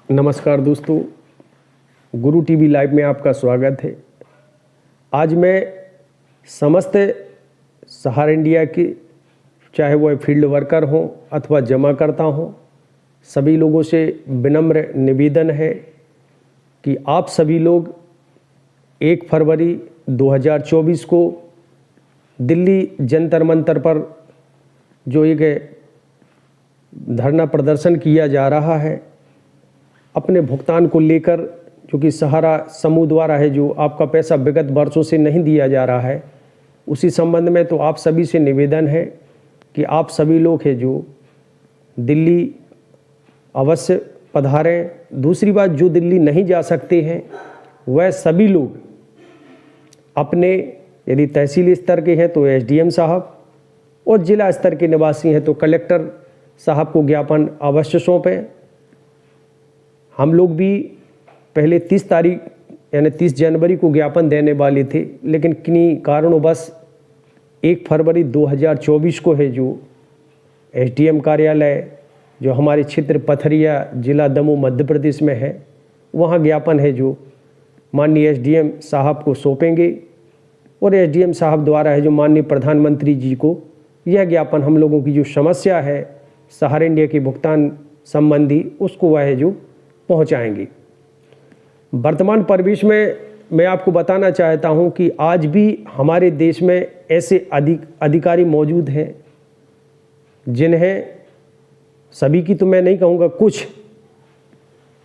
नमस्कार दोस्तों, गुरु TV live में आपका स्वागत है। आज मैं समस्त सहारा इंडिया के, चाहे वो फील्ड वर्कर हों अथवा जमाकर्ता हों, सभी लोगों से विनम्र निवेदन है कि आप सभी लोग 1 फरवरी 2024 को दिल्ली जंतर मंतर पर जो एक धरना प्रदर्शन किया जा रहा है, अपने भुगतान को लेकर, जो कि सहारा समूह द्वारा है, जो आपका पैसा विगत वर्षों से नहीं दिया जा रहा है, उसी संबंध में तो आप सभी से निवेदन है कि आप सभी लोग हैं जो दिल्ली अवश्य पधारें। दूसरी बात, जो दिल्ली नहीं जा सकते हैं वह सभी लोग अपने, यदि तहसील स्तर के हैं तो एसडीएम साहब, और जिला स्तर के निवासी हैं तो कलेक्टर साहब को ज्ञापन अवश्य सौंपें। हम लोग भी पहले 30 तारीख यानी 30 जनवरी को ज्ञापन देने वाले थे, लेकिन किन्हीं कारणों बस 1 फरवरी 2024 को है जो एसडीएम कार्यालय, जो हमारे क्षेत्र पथरिया, जिला दमोह, मध्य प्रदेश में है, वहाँ ज्ञापन है जो माननीय एसडीएम साहब को सौंपेंगे। और एसडीएम साहब द्वारा है जो माननीय प्रधानमंत्री जी को यह ज्ञापन हम लोगों की जो समस्या है सहारा इंडिया के भुगतान संबंधी, उसको वह है जो पहुंचाएंगे। वर्तमान परिवेश में मैं आपको बताना चाहता हूं कि आज भी हमारे देश में ऐसे अधिकारी मौजूद हैं जिन्हें, सभी की तो मैं नहीं कहूँगा, कुछ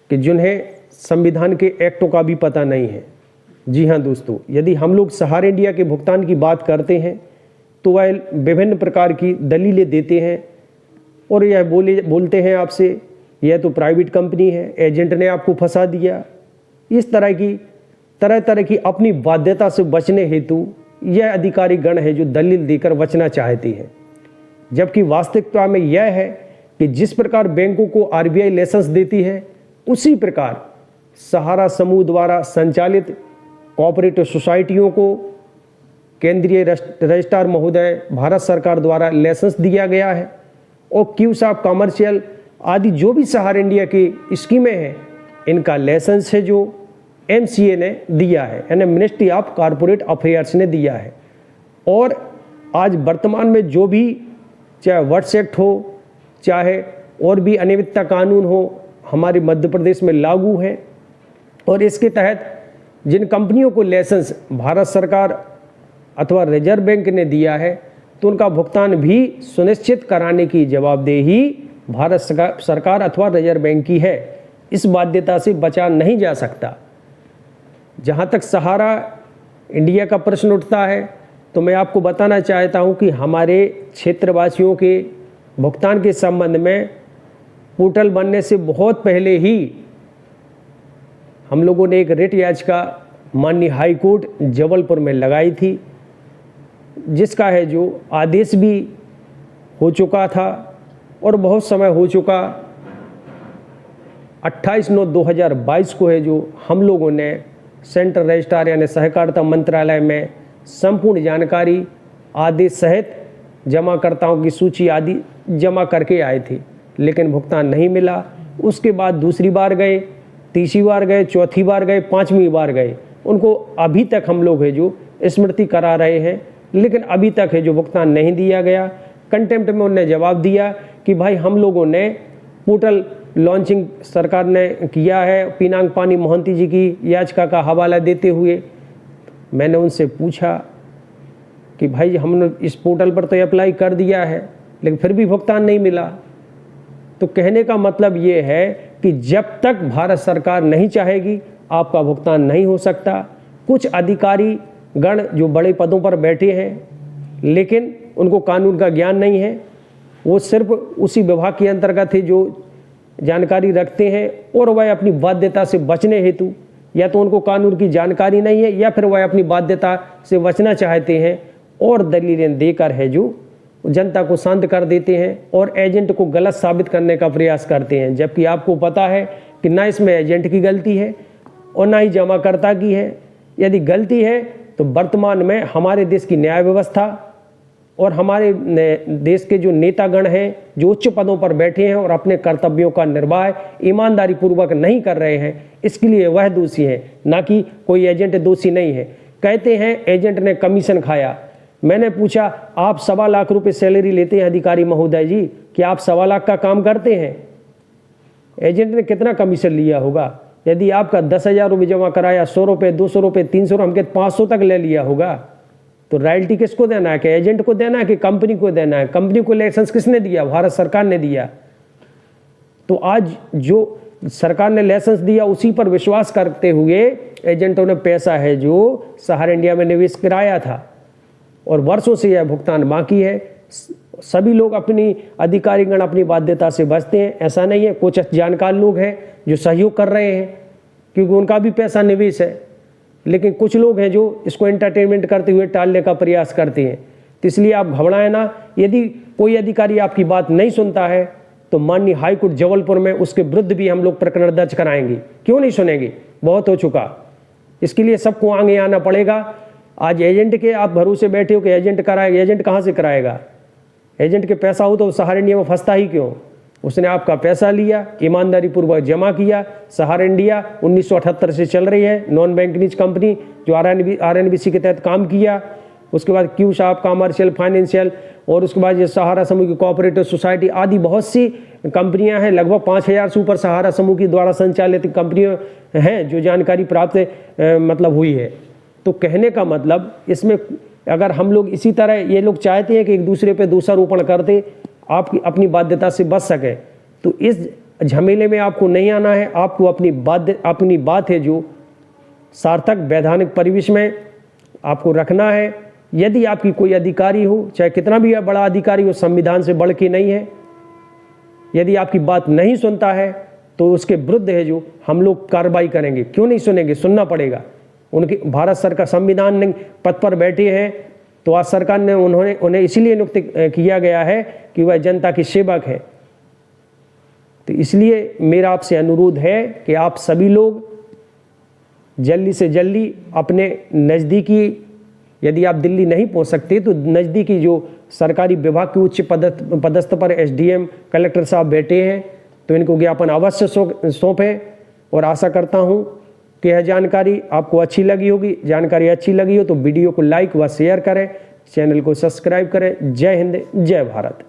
कि जिन्हें संविधान के एक्टों का भी पता नहीं है। जी हाँ दोस्तों, यदि हम लोग सहारा इंडिया के भुगतान की बात करते हैं तो वह विभिन्न प्रकार की दलीलें देते हैं और यह बोलते हैं आपसे, यह तो प्राइवेट कंपनी है, एजेंट ने आपको फंसा दिया। इस तरह तरह की अपनी बाध्यता से बचने हेतु यह अधिकारी गण है जो दलील देकर बचना चाहती है, जबकि वास्तविकता में यह है कि जिस प्रकार बैंकों को आरबीआई लाइसेंस देती है, उसी प्रकार सहारा समूह द्वारा संचालित कोऑपरेटिव सोसाइटियों को केंद्रीय रजिस्ट्रार महोदय भारत सरकार द्वारा लाइसेंस दिया गया है। और क्यूसाप कमर्शियल आदि जो भी सहारा इंडिया की स्कीमें हैं, इनका लाइसेंस है जो एमसीए ने दिया है, यानी मिनिस्ट्री ऑफ कॉरपोरेट अफेयर्स ने दिया है। और आज वर्तमान में जो भी, चाहे वर्ड्स एक्ट हो, चाहे और भी अनियमितता कानून हो, हमारे मध्य प्रदेश में लागू है। और इसके तहत जिन कंपनियों को लाइसेंस भारत सरकार अथवा रिजर्व बैंक ने दिया है, तो उनका भुगतान भी सुनिश्चित कराने की जवाबदेही भारत सरकार अथवा रिजर्व बैंक की है। इस बाध्यता से बचा नहीं जा सकता। जहाँ तक सहारा इंडिया का प्रश्न उठता है, तो मैं आपको बताना चाहता हूँ कि हमारे क्षेत्रवासियों के भुगतान के संबंध में पोर्टल बनने से बहुत पहले ही हम लोगों ने एक रिट याचिका माननीय हाई कोर्ट जबलपुर में लगाई थी, जिसका है जो आदेश भी हो चुका था और बहुत समय हो चुका। 28/9/2022 को है जो हम लोगों ने सेंट्रल रजिस्ट्रार यानी सहकारिता मंत्रालय में संपूर्ण जानकारी आदेश सहित जमाकर्ताओं की सूची आदि जमा करके आए थे, लेकिन भुगतान नहीं मिला। उसके बाद दूसरी बार गए, तीसरी बार गए, चौथी बार गए, 5वीं बार गए। उनको अभी तक हम लोग है जो स्मृति करा रहे हैं, लेकिन अभी तक है जो भुगतान नहीं दिया गया। कंटेम्प्ट में उन्होंने जवाब दिया कि भाई हम लोगों ने पोर्टल लॉन्चिंग सरकार ने किया है। पिनांग पानी मोहंती जी की याचिका का हवाला देते हुए मैंने उनसे पूछा कि भाई हमने इस पोर्टल पर तो अप्लाई कर दिया है, लेकिन फिर भी भुगतान नहीं मिला। तो कहने का मतलब ये है कि जब तक भारत सरकार नहीं चाहेगी, आपका भुगतान नहीं हो सकता। कुछ अधिकारी गण जो बड़े पदों पर बैठे हैं, लेकिन उनको कानून का ज्ञान नहीं है, वो सिर्फ उसी विभाग के अंतर्गत है जो जानकारी रखते हैं, और वह अपनी बाध्यता से बचने हेतु या तो उनको कानून की जानकारी नहीं है, या फिर वह अपनी बाध्यता से बचना चाहते हैं और दलीलें देकर है जो जनता को शांत कर देते हैं और एजेंट को गलत साबित करने का प्रयास करते हैं। जबकि आपको पता है कि ना इसमें एजेंट की गलती है और ना ही जमाकर्ता की है। यदि गलती है तो वर्तमान में हमारे देश की न्याय व्यवस्था और हमारे देश के जो नेतागण हैं, जो उच्च पदों पर बैठे हैं और अपने कर्तव्यों का निर्वाह ईमानदारी पूर्वक नहीं कर रहे हैं, इसके लिए वह दोषी है, ना कि कोई एजेंट दोषी नहीं है। कहते हैं एजेंट ने कमीशन खाया। मैंने पूछा, आप 1.25 लाख रुपए सैलरी लेते हैं अधिकारी महोदय जी, कि आप 1.25 लाख का काम करते हैं? एजेंट ने कितना कमीशन लिया होगा? यदि आपका 10,000 रुपये जमा कराया, 100 रुपये, 200 रुपये, 300 रुपये, हमके 500 तक ले लिया होगा, तो रॉयल्टी किसको देना है? कि एजेंट को देना है कि कंपनी को देना है? कंपनी को लाइसेंस किसने दिया? भारत सरकार ने दिया। तो आज जो सरकार ने लाइसेंस दिया उसी पर विश्वास करते हुए एजेंटों ने पैसा है जो सहारा इंडिया में निवेश कराया था और वर्षों से यह भुगतान बाकी है। सभी लोग अपनी अधिकारीगण अपनी बाध्यता से बचते हैं, ऐसा नहीं है। कुछ जानकार लोग हैं जो सहयोग कर रहे हैं क्योंकि उनका भी पैसा निवेश है, लेकिन कुछ लोग हैं जो इसको एंटरटेनमेंट करते हुए टालने का प्रयास करते हैं। तो इसलिए आप घबराएं ना। यदि कोई अधिकारी आपकी बात नहीं सुनता है तो माननीय हाईकोर्ट जबलपुर में उसके विरुद्ध भी हम लोग प्रकरण दर्ज कराएंगे। क्यों नहीं सुनेंगे? बहुत हो चुका। इसके लिए सबको आगे आना पड़ेगा। आज एजेंट के आप भरोसे बैठे हो कि एजेंट कराएगा, एजेंट कहाँ से कराएगा? एजेंट के पैसा हो तो सहारा इंडिया में फंसता ही क्यों? उसने आपका पैसा लिया, ईमानदारी पूर्वक जमा किया। सहारा इंडिया 1978 से चल रही है, नॉन बैंकिंग कंपनी जो RNBC के तहत काम किया। उसके बाद क्यू शार्प कमर्शियल फाइनेंशियल, और उसके बाद ये सहारा समूह की कोऑपरेटिव सोसाइटी आदि बहुत सी कंपनियां हैं। लगभग 5,000 से ऊपर सहारा समूह की द्वारा संचालित कंपनियां हैं जो जानकारी प्राप्त मतलब हुई है। तो कहने का मतलब इसमें अगर हम लोग इसी तरह, ये लोग चाहते हैं कि एक दूसरे पे दोषारोपण करते आप अपनी बाध्यता से बच सके, तो इस झमेले में आपको नहीं आना है। आपको अपनी बात है जो सार्थक वैधानिक परिवेश में आपको रखना है। यदि आपकी कोई अधिकारी हो, चाहे कितना भी बड़ा अधिकारी हो, संविधान से बढ़ के नहीं है। यदि आपकी बात नहीं सुनता है तो उसके विरुद्ध है जो हम लोग कार्रवाई करेंगे। क्यों नहीं सुनेंगे? सुनना पड़ेगा। उनकी भारत सरकार संविधान ने पद पर बैठे हैं तो आज सरकार ने उन्हें इसीलिए नियुक्त किया गया है कि वह जनता की सेवक है। तो इसलिए मेरा आपसे अनुरोध है कि आप सभी लोग जल्दी से जल्दी अपने नज़दीकी, यदि आप दिल्ली नहीं पहुंच सकते तो नज़दीकी जो सरकारी विभाग के उच्च पदस्थ पर SDM कलेक्टर साहब बैठे हैं तो इनको ज्ञापन अवश्य सौंपें। और आशा करता हूं कि यह जानकारी आपको अच्छी लगी होगी। जानकारी अच्छी लगी हो तो वीडियो को लाइक व शेयर करें, चैनल को सब्सक्राइब करें। जय हिंद, जय भारत।